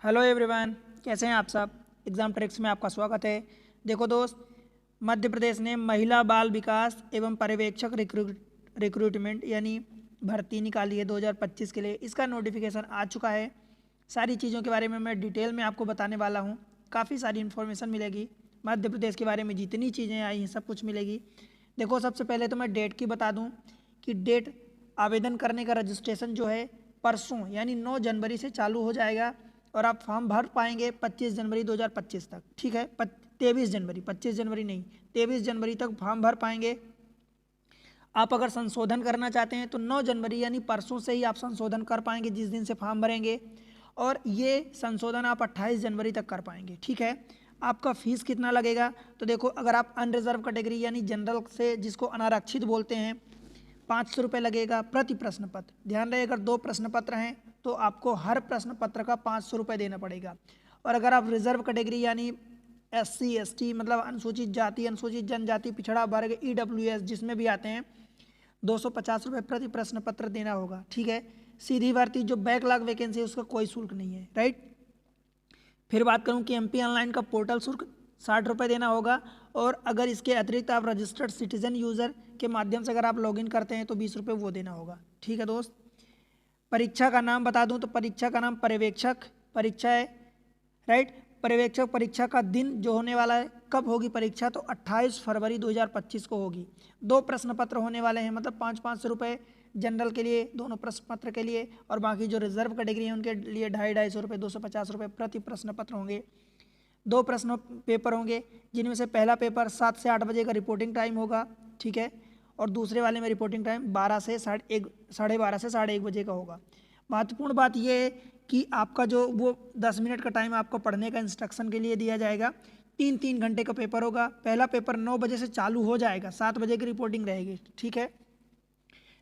Hello everyone, कैसे हैं आप सब। एग्ज़ाम ट्रिक्स में आपका स्वागत है। देखो दोस्त, मध्य प्रदेश ने महिला बाल विकास एवं पर्यवेक्षक रिक्रूटमेंट यानी भर्ती निकाली है 2025 के लिए। इसका नोटिफिकेशन आ चुका है। सारी चीज़ों के बारे में मैं डिटेल में आपको बताने वाला हूँ। काफ़ी सारी इन्फॉर्मेशन मिलेगी मध्य प्रदेश के बारे में, जितनी चीज़ें आई हैं सब कुछ मिलेगी। देखो, सबसे पहले तो मैं डेट की बता दूँ कि डेट आवेदन करने का रजिस्ट्रेशन जो है परसों यानी 9 जनवरी से चालू हो जाएगा और आप फॉर्म भर पाएंगे 25 जनवरी 2025 तक। ठीक है, 23 जनवरी, 25 जनवरी नहीं, 23 जनवरी तक फॉर्म भर पाएंगे। आप अगर संशोधन करना चाहते हैं तो 9 जनवरी यानी परसों से ही आप संशोधन कर पाएंगे, जिस दिन से फॉर्म भरेंगे। और ये संशोधन आप 28 जनवरी तक कर पाएंगे। ठीक है, आपका फीस कितना लगेगा तो देखो, अगर आप अनरिजर्व कैटेगरी यानी जनरल से, जिसको अनारक्षित बोलते हैं, 500 रुपये लगेगा प्रति प्रश्न पत्र। ध्यान रहे, अगर 2 प्रश्न पत्र हैं तो आपको हर प्रश्न पत्र का 500 रुपये देना पड़ेगा। और अगर आप रिजर्व कैटेगरी यानी SC ST मतलब अनुसूचित जाति, अनुसूचित जनजाति, पिछड़ा वर्ग, EWS जिसमें भी आते हैं, 250 रुपये प्रति प्रश्न पत्र देना होगा। ठीक है, सीधी भर्ती जो बैकलॉग वैकेंसी है उसका कोई शुल्क नहीं है। राइट। फिर बात करूं कि MP ऑनलाइन का पोर्टल शुल्क 60 रुपये देना होगा। और अगर इसके अतिरिक्त आप रजिस्टर्ड सिटीजन यूज़र के माध्यम से अगर आप लॉगिन करते हैं तो 20 रुपये वो देना होगा। ठीक है दोस्त। परीक्षा का नाम बता दूं तो परीक्षा का नाम पर्यवेक्षक परीक्षा है। राइट। पर्यवेक्षक परीक्षा का दिन जो होने वाला है, कब होगी परीक्षा, तो 28 फरवरी 2025 को होगी। 2 प्रश्न पत्र होने वाले हैं, मतलब 500 रुपये जनरल के लिए, दोनों प्रश्न पत्र के लिए, और बाकी जो रिजर्व कैटेगरी है उनके लिए 250 रुपये, 250 रुपये प्रति प्रश्न पत्र होंगे। 2 प्रश्न पेपर होंगे, जिनमें से पहला पेपर 7 से 8 बजे का रिपोर्टिंग टाइम होगा। ठीक है, और दूसरे वाले में रिपोर्टिंग टाइम 12 से 12:30 से 1:30 बजे का होगा। महत्वपूर्ण बात यह है कि आपका जो वो 10 मिनट का टाइम आपको पढ़ने का इंस्ट्रक्शन के लिए दिया जाएगा। 3-3 घंटे का पेपर होगा। पहला पेपर 9 बजे से चालू हो जाएगा, 7 बजे की रिपोर्टिंग रहेगी। ठीक है,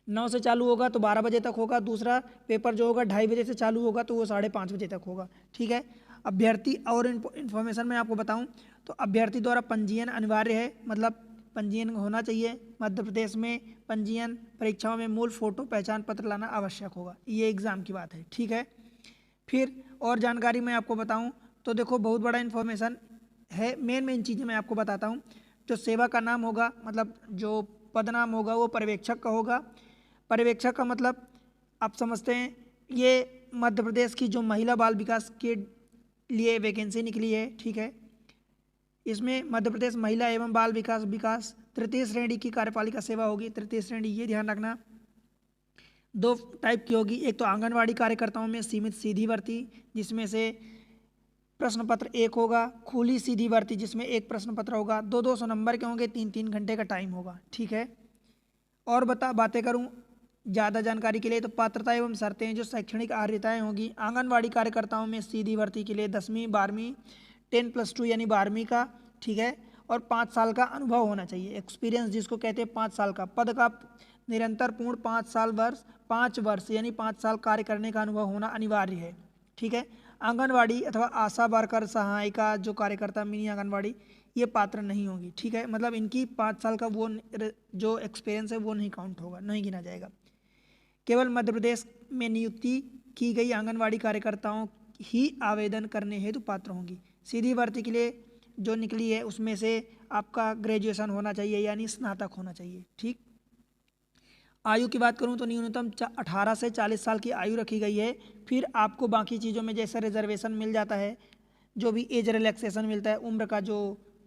9 से चालू होगा तो 12 बजे तक होगा। दूसरा पेपर जो होगा 2:30 बजे से चालू होगा तो वो 5:30 बजे तक होगा। ठीक है, अभ्यर्थी और इन्फॉर्मेशन मैं आपको बताऊं तो अभ्यर्थी द्वारा पंजीयन अनिवार्य है, मतलब पंजीयन होना चाहिए। मध्य प्रदेश में पंजीयन परीक्षाओं में मूल फोटो पहचान पत्र लाना आवश्यक होगा। ये एग्ज़ाम की बात है। ठीक है, फिर और जानकारी मैं आपको बताऊं तो देखो, बहुत बड़ा इन्फॉर्मेशन है। मेन चीज़ें मैं आपको बताता हूं। जो सेवा का नाम होगा, मतलब जो पद नाम होगा वो पर्यवेक्षक का होगा। पर्यवेक्षक का मतलब आप समझते हैं, ये मध्य प्रदेश की जो महिला बाल विकास के लिए वैकेंसी निकली है। ठीक है, इसमें मध्य प्रदेश महिला एवं बाल विकास तृतीय श्रेणी की कार्यपालिका सेवा होगी। तृतीय श्रेणी, ये ध्यान रखना। 2 टाइप की होगी, एक तो आंगनवाड़ी कार्यकर्ताओं में सीमित सीधी भर्ती, जिसमें से प्रश्न पत्र 1 होगा। खुली सीधी भर्ती जिसमें 1 प्रश्न पत्र होगा। 200 नंबर के होंगे, 3-3 घंटे का टाइम होगा। ठीक है, और बातें करूं ज़्यादा जानकारी के लिए तो पात्रता एवं शर्तें, जो शैक्षणिक अर्हताएँ होगी आंगनवाड़ी कार्यकर्ताओं में सीधी भर्ती के लिए 10वीं 12वीं 10+2 यानी 12वीं का। ठीक है, और 5 साल का अनुभव होना चाहिए, एक्सपीरियंस जिसको कहते हैं 5 साल का। पद का निरंतर पूर्ण 5 वर्ष यानी 5 साल कार्य करने का अनुभव होना अनिवार्य है। ठीक है, आंगनवाड़ी अथवा आशा वर्कर, सहायिका, जो कार्यकर्ता मिनी आंगनवाड़ी, ये पात्र नहीं होंगी। ठीक है, मतलब इनकी 5 साल का वो जो एक्सपीरियंस है वो नहीं काउंट होगा, नहीं गिना जाएगा। केवल मध्य प्रदेश में नियुक्ति की गई आंगनवाड़ी कार्यकर्ताओं ही आवेदन करने हेतु पात्र होंगी। सीधी भर्ती के लिए जो निकली है उसमें से आपका ग्रेजुएशन होना चाहिए यानी स्नातक होना चाहिए। ठीक, आयु की बात करूं तो न्यूनतम 18 से 40 साल की आयु रखी गई है। फिर आपको बाकी चीज़ों में जैसे रिजर्वेशन मिल जाता है, जो भी एज रिलैक्सेशन मिलता है, उम्र का जो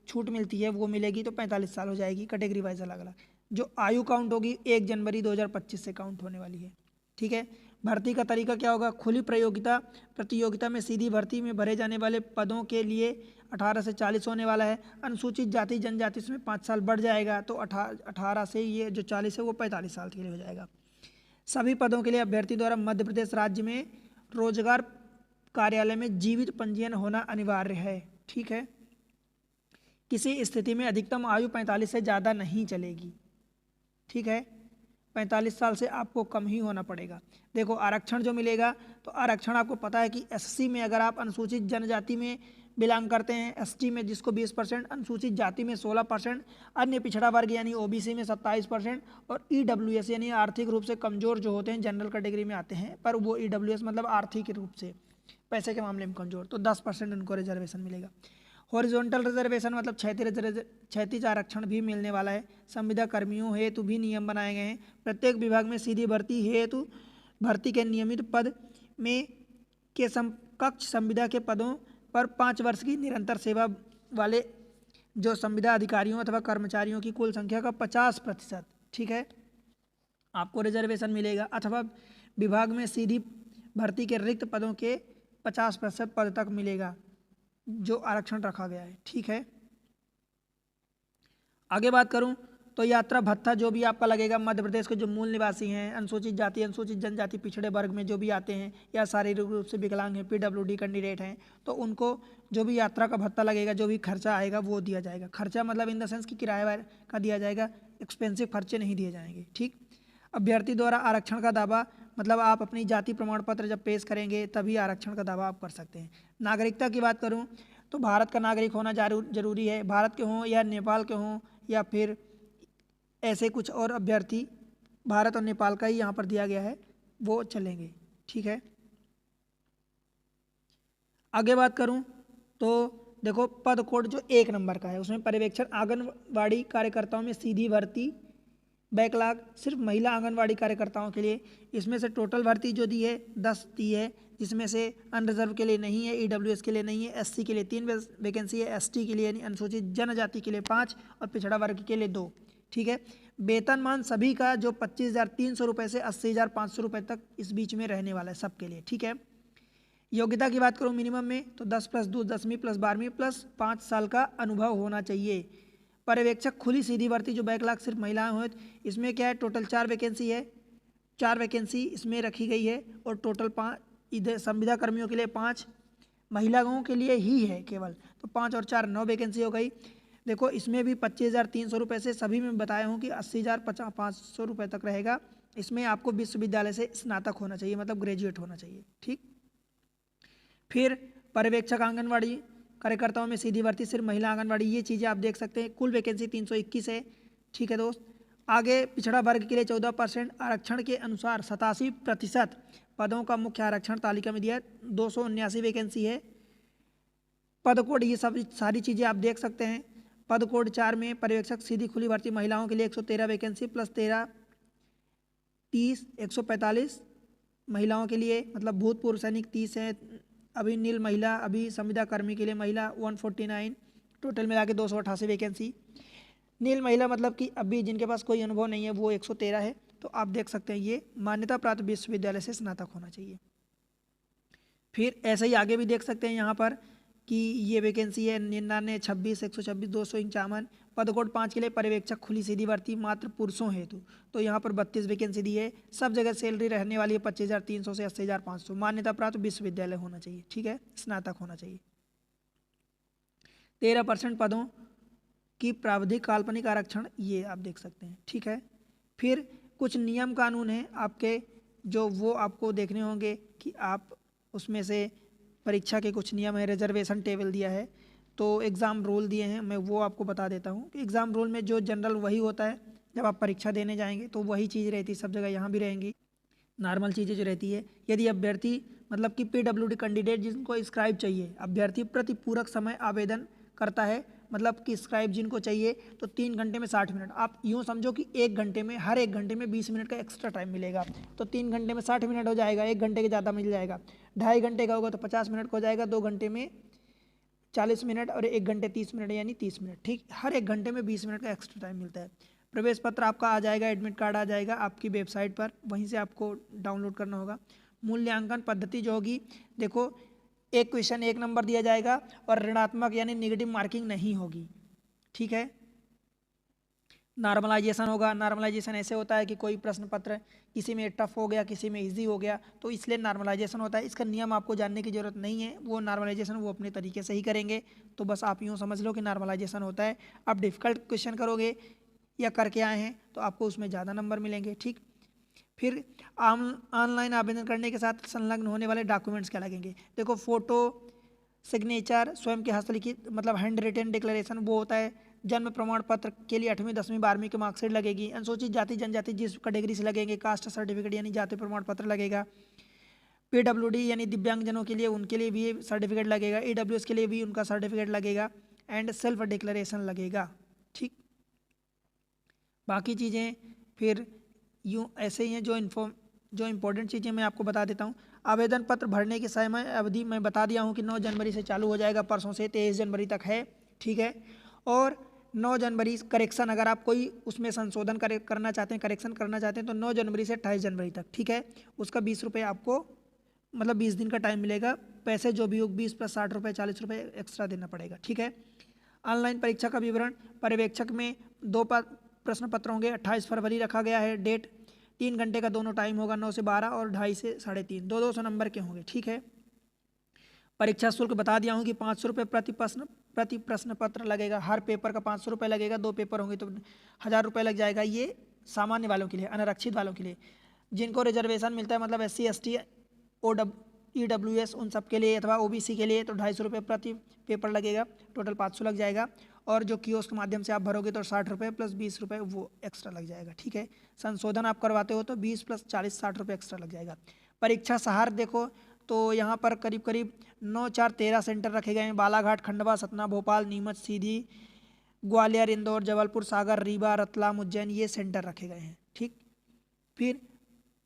छूट मिलती है वो मिलेगी, तो 45 साल हो जाएगी। कैटेगरी वाइज अलग अलग जो आयु काउंट होगी 1 जनवरी 2025 से काउंट होने वाली है। ठीक है, भर्ती का तरीका क्या होगा, खुली प्रतियोगिता में सीधी भर्ती में भरे जाने वाले पदों के लिए 18 से 40 होने वाला है। अनुसूचित जाति जनजाति इसमें 5 साल बढ़ जाएगा, तो 18 से ये जो 40 है वो 45 साल के लिए हो जाएगा। सभी पदों के लिए अभ्यर्थी द्वारा मध्य प्रदेश राज्य में रोजगार कार्यालय में जीवित पंजीयन होना अनिवार्य है। ठीक है, किसी स्थिति में अधिकतम आयु 45 से ज़्यादा नहीं चलेगी। ठीक है, 45 साल से आपको कम ही होना पड़ेगा। देखो, आरक्षण जो मिलेगा तो आरक्षण आपको पता है कि SC में अगर आप अनुसूचित जनजाति में बिलोंग करते हैं, ST में जिसको 20%, अनुसूचित जाति में 16%, अन्य पिछड़ा वर्ग यानी OBC में 27%, और EWS यानी आर्थिक रूप से कमजोर जो होते हैं जनरल कैटेगरी में आते हैं, पर वो EWS मतलब आर्थिक रूप से पैसे के मामले में कमज़ोर, तो 10% उनको रिजर्वेशन मिलेगा। हॉरिजॉन्टल रिजर्वेशन मतलब क्षैतिज आरक्षण भी मिलने वाला है। संविदा कर्मियों हेतु भी नियम बनाए गए हैं। प्रत्येक विभाग में सीधी भर्ती हेतु भर्ती के नियमित पद में के समकक्ष संविदा के पदों पर 5 वर्ष की निरंतर सेवा वाले जो संविदा अधिकारियों अथवा कर्मचारियों की कुल संख्या का 50%, ठीक है, आपको रिजर्वेशन मिलेगा। अथवा विभाग में सीधी भर्ती के रिक्त पदों के 50% पद तक मिलेगा जो आरक्षण रखा गया है, ठीक है। आगे बात करूं तो यात्रा भत्ता जो भी आपका लगेगा, मध्य प्रदेश के जो मूल निवासी हैं, अनुसूचित जाति अनुसूचित जनजाति पिछड़े वर्ग में जो भी आते हैं या शारीरिक रूप से विकलांग हैं, PWD कैंडिडेट हैं, तो उनको जो भी यात्रा का भत्ता लगेगा, जो भी खर्चा आएगा वो दिया जाएगा। खर्चा मतलब इन द सेंस कि किराया का दिया जाएगा, एक्सपेंसिव खर्चे नहीं दिए जाएंगे, ठीक। अभ्यर्थी द्वारा आरक्षण का दावा मतलब आप अपनी जाति प्रमाण पत्र जब पेश करेंगे तभी आरक्षण का दावा आप कर सकते हैं। नागरिकता की बात करूं तो भारत का नागरिक होना जरूरी है। भारत के हों या नेपाल के हों या फिर ऐसे कुछ और अभ्यर्थी भारत और नेपाल का ही यहाँ पर दिया गया है, वो चलेंगे, ठीक है। आगे बात करूं तो देखो पद कोड जो 1 नंबर का है उसमें पर्यवेक्षण आंगनवाड़ी कार्यकर्ताओं में सीधी भर्ती बैकलॉग सिर्फ महिला आंगनवाड़ी कार्यकर्ताओं के लिए। इसमें से टोटल भर्ती जो दी है 10 दी है, जिसमें से अनरिजर्व के लिए नहीं है, EWS के लिए नहीं है, SC के लिए 3 वैकेंसी है, ST के लिए यानी अनुसूचित जनजाति के लिए 5 और पिछड़ा वर्ग के लिए 2, ठीक है। वेतनमान सभी का जो 25,300 रुपये से 80,500 रुपये तक इस बीच में रहने वाला है सबके लिए, ठीक है। योग्यता की बात करूँ मिनिमम में तो 10+2 10वीं + 12वीं + 5 साल का अनुभव होना चाहिए। पर्यवेक्षक खुली सीधी भर्ती जो बैकलॉग सिर्फ महिलाएं हो, इसमें क्या है टोटल 4 वैकेंसी है, 4 वैकेंसी इसमें रखी गई है और टोटल 5 इधर संविदा कर्मियों के लिए 5, महिलाओं के लिए ही है केवल, तो 5 और 4 9 वैकेंसी हो गई। देखो इसमें भी 25,300 रुपये से सभी में बताया हूँ कि 80,500 रुपये तक रहेगा। इसमें आपको विश्वविद्यालय से स्नातक होना चाहिए मतलब ग्रेजुएट होना चाहिए, ठीक। फिर पर्यवेक्षक आंगनवाड़ी कार्यकर्ताओं में सीधी भर्ती सिर्फ महिला आंगनवाड़ी, ये चीज़ें आप देख सकते हैं। कुल वैकेंसी 321 है, ठीक है दोस्त। आगे पिछड़ा वर्ग के लिए 14% आरक्षण के अनुसार 87% पदों का मुख्य आरक्षण तालिका में दिया है। 279 वैकेंसी है। पद कोड ये सब सारी चीज़ें आप देख सकते हैं। पद कोड 4 में पर्यवेक्षक सीधी खुली भर्ती महिलाओं के लिए 113 वैकेंसी + 13 30 145 महिलाओं के लिए मतलब भूतपूर्व सैनिक 30 है, अभी नील महिला, अभी संविदा कर्मी के लिए महिला 149, टोटल मिला के 288 वैकेंसी। नील महिला मतलब कि अभी जिनके पास कोई अनुभव नहीं है वो 113 है। तो आप देख सकते हैं ये मान्यता प्राप्त विश्वविद्यालय से स्नातक होना चाहिए। फिर ऐसे ही आगे भी देख सकते हैं यहाँ पर कि ये वैकेंसी है 99 26 126 251। पद कोड 5 के लिए पर्यवेक्षक खुली सीधी भर्ती मात्र पुरुषों हेतु, तो यहाँ पर 32 वैकेंसी दी है। सब जगह सैलरी रहने वाली है 25,300 से 80,500। मान्यता प्राप्त विश्वविद्यालय होना चाहिए, ठीक है, स्नातक होना चाहिए। 13% पदों की प्रावधिक काल्पनिक आरक्षण ये आप देख सकते हैं, ठीक है। फिर कुछ नियम कानून हैं आपके जो वो आपको देखने होंगे कि आप उसमें से परीक्षा के कुछ नियम है, रिजर्वेशन टेबल दिया है, तो एग्ज़ाम रोल दिए हैं, मैं वो आपको बता देता हूँ कि एग्ज़ाम रोल में जो जनरल वही होता है, जब आप परीक्षा देने जाएंगे तो वही चीज़ रहती है सब जगह, यहाँ भी रहेंगी नॉर्मल चीज़ें जो रहती है। यदि अभ्यर्थी मतलब कि PWD कैंडिडेट जिनको स्क्राइब चाहिए, अभ्यर्थी प्रतिपूरक समय आवेदन करता है मतलब कि स्क्राइब जिनको चाहिए तो 3 घंटे में 60 मिनट। आप यूँ समझो कि 1 घंटे में हर 1 घंटे में 20 मिनट का एक्स्ट्रा टाइम मिलेगा, तो 3 घंटे में 60 मिनट हो जाएगा, 1 घंटे के ज़्यादा मिल जाएगा। 2.5 घंटे का होगा तो 50 मिनट का हो जाएगा, 2 घंटे में 40 मिनट और 1 घंटे 30 मिनट यानी 30 मिनट, ठीक। हर 1 घंटे में 20 मिनट का एक्स्ट्रा टाइम मिलता है। प्रवेश पत्र आपका आ जाएगा, एडमिट कार्ड आ जाएगा आपकी वेबसाइट पर, वहीं से आपको डाउनलोड करना होगा। मूल्यांकन पद्धति जो होगी, देखो एक क्वेश्चन 1 नंबर दिया जाएगा और ऋणात्मक यानी नेगेटिव मार्किंग नहीं होगी, ठीक है। नॉर्मलाइजेशन होगा। नॉर्मलाइजेशन ऐसे होता है कि कोई प्रश्न पत्र किसी में टफ हो गया, किसी में इजी हो गया, तो इसलिए नॉर्मलाइजेशन होता है। इसका नियम आपको जानने की ज़रूरत नहीं है, वो नॉर्मलाइजेशन वो अपने तरीके से ही करेंगे, तो बस आप यूँ समझ लो कि नॉर्मलाइजेशन होता है। आप डिफ़िकल्ट क्वेश्चन करोगे या करके आए हैं तो आपको उसमें ज़्यादा नंबर मिलेंगे, ठीक। फिर ऑनलाइन आवेदन करने के साथ संलग्न होने वाले डॉक्यूमेंट्स क्या लगेंगे, देखो फ़ोटो, सिग्नेचर, स्वयं के हस्तलिखित मतलब हैंड रिटन डिक्लेरेशन वो होता है। जन्म प्रमाण पत्र के लिए 8वीं 10वीं 12वीं की मार्कशीट लगेगी। अनुसूचित जाति जनजाति जिस कैटेगरी से लगेंगे कास्ट सर्टिफिकेट यानी जाति प्रमाण पत्र लगेगा। PWD यानी दिव्यांगजनों के लिए, उनके लिए भी सर्टिफिकेट लगेगा। EWS के लिए भी उनका सर्टिफिकेट लगेगा एंड सेल्फ डिक्लेरेशन लगेगा। ठीक, बाकी चीज़ें फिर यूँ ऐसे ही हैं। जो इम्पोर्टेंट चीज़ें मैं आपको बता देता हूँ। आवेदन पत्र भरने की समय अवधि मैं बता दिया हूँ कि 9 जनवरी से चालू हो जाएगा, परसों से 23 जनवरी तक है। ठीक है, और 9 जनवरी करेक्शन, अगर आप कोई उसमें संशोधन करना चाहते हैं, करेक्शन करना चाहते हैं तो 9 जनवरी से 28 जनवरी तक। ठीक है, उसका 20 रुपये आपको, मतलब 20 दिन का टाइम मिलेगा। पैसे जो भी हो 20 + 60 रुपये 40 रुपये एक्स्ट्रा देना पड़ेगा। ठीक है, ऑनलाइन परीक्षा का विवरण, पर्यवेक्षक में 2 प्रश्न पत्र होंगे। 28 फरवरी रखा गया है डेट। 3 घंटे का दोनों टाइम होगा, 9 से 12 और 2.5 से 3.5, 200 नंबर के होंगे। ठीक है, परीक्षा शुल्क बता दिया हूँ कि 500 रुपये प्रति प्रश्न पत्र लगेगा। हर पेपर का 500 रुपये लगेगा। 2 पेपर होंगे तो 1000 रुपये लग जाएगा। ये सामान्य वालों के लिए, अनारक्षित वालों के लिए। जिनको रिजर्वेशन मिलता है, मतलब SC ST EWS उन सब के लिए, अथवा OBC के लिए तो 250 रुपये प्रति पेपर लगेगा। टोटल 500 लग जाएगा। और जो कियोस्क के माध्यम से आप भरोगे तो 60 रुपये + 20 रुपये वो एक्स्ट्रा लग जाएगा। ठीक है, संशोधन आप करवाते हो तो 20 + 40 60 रुपये एक्स्ट्रा लग जाएगा। परीक्षा सहार देखो तो यहाँ पर करीब करीब 9 4 13 सेंटर रखे गए हैं। बालाघाट, खंडवा, सतना, भोपाल, नीमच, सीधी, ग्वालियर, इंदौर, जबलपुर, सागर, रीवा, रतलाम, उज्जैन, ये सेंटर रखे गए हैं। ठीक, फिर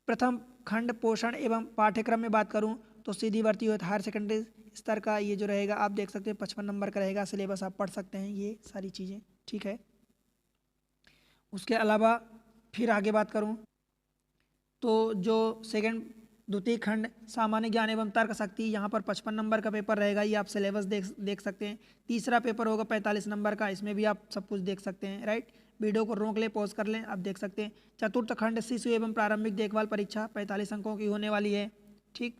प्रथम खंड पोषण एवं पाठ्यक्रम में बात करूं तो सीधी भर्ती हो हायर सेकेंडरी स्तर का ये जो रहेगा आप देख सकते हैं 55 नंबर का रहेगा। सिलेबस आप पढ़ सकते हैं ये सारी चीज़ें। ठीक है, उसके अलावा फिर आगे बात करूं तो जो द्वितीय खंड सामान्य ज्ञान एवं तर्क शक्ति, यहाँ पर 55 नंबर का पेपर रहेगा। ये आप सिलेबस देख सकते हैं। तीसरा पेपर होगा 45 नंबर का, इसमें भी आप सब कुछ देख सकते हैं। राइट, वीडियो को रोक ले, पॉज कर लें, आप देख सकते हैं। चतुर्थ खंड शिशु एवं प्रारंभिक देखभाल परीक्षा 45 अंकों की होने वाली है। ठीक,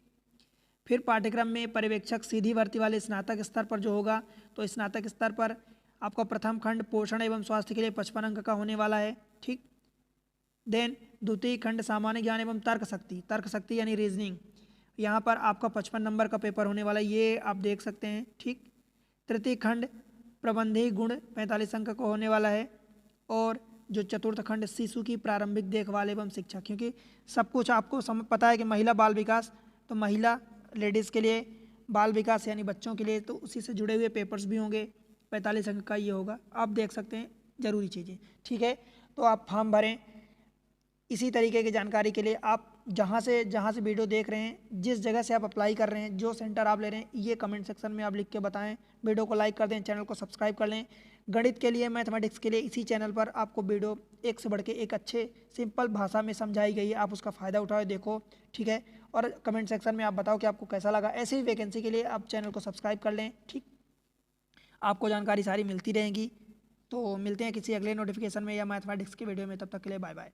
फिर पाठ्यक्रम में पर्यवेक्षक सीधी भर्ती वाले स्नातक स्तर पर जो होगा तो स्नातक स्तर पर आपका प्रथम खंड पोषण एवं स्वास्थ्य के लिए 55 अंक का होने वाला है। ठीक, देन द्वितीय खंड सामान्य ज्ञान एवं तर्क शक्ति यानी रीजनिंग, यहाँ पर आपका 55 नंबर का पेपर होने वाला है, ये आप देख सकते हैं। ठीक, तृतीय खंड प्रबंधीय गुण 45 अंक का होने वाला है। और जो चतुर्थ खंड शिशु की प्रारंभिक देखभाल एवं शिक्षा, क्योंकि सब कुछ आपको पता है कि महिला बाल विकास, तो महिला लेडीज़ के लिए बाल विकास यानी बच्चों के लिए, तो उसी से जुड़े हुए पेपर्स भी होंगे। 45 अंक का ये होगा, आप देख सकते हैं ज़रूरी चीज़ें। ठीक है, तो आप फॉर्म भरें। इसी तरीके की जानकारी के लिए आप जहाँ से वीडियो देख रहे हैं, जिस जगह से आप अप्लाई कर रहे हैं, जो सेंटर आप ले रहे हैं, ये कमेंट सेक्शन में आप लिख के बताएं। वीडियो को लाइक कर दें, चैनल को सब्सक्राइब कर लें। गणित के लिए, मैथमेटिक्स के लिए इसी चैनल पर आपको वीडियो एक से बढ़ के एक अच्छे सिंपल भाषा में समझाई गई है। आप उसका फ़ायदा उठाओ, देखो। ठीक है, और कमेंट सेक्शन में आप बताओ कि आपको कैसा लगा। ऐसे ही वैकेंसी के लिए आप चैनल को सब्सक्राइब कर लें। ठीक, आपको जानकारी सारी मिलती रहेगी। तो मिलते हैं किसी अगले नोटिफिकेशन में या मैथमेटिक्स की वीडियो में, तब तक के लिए बाय बाय।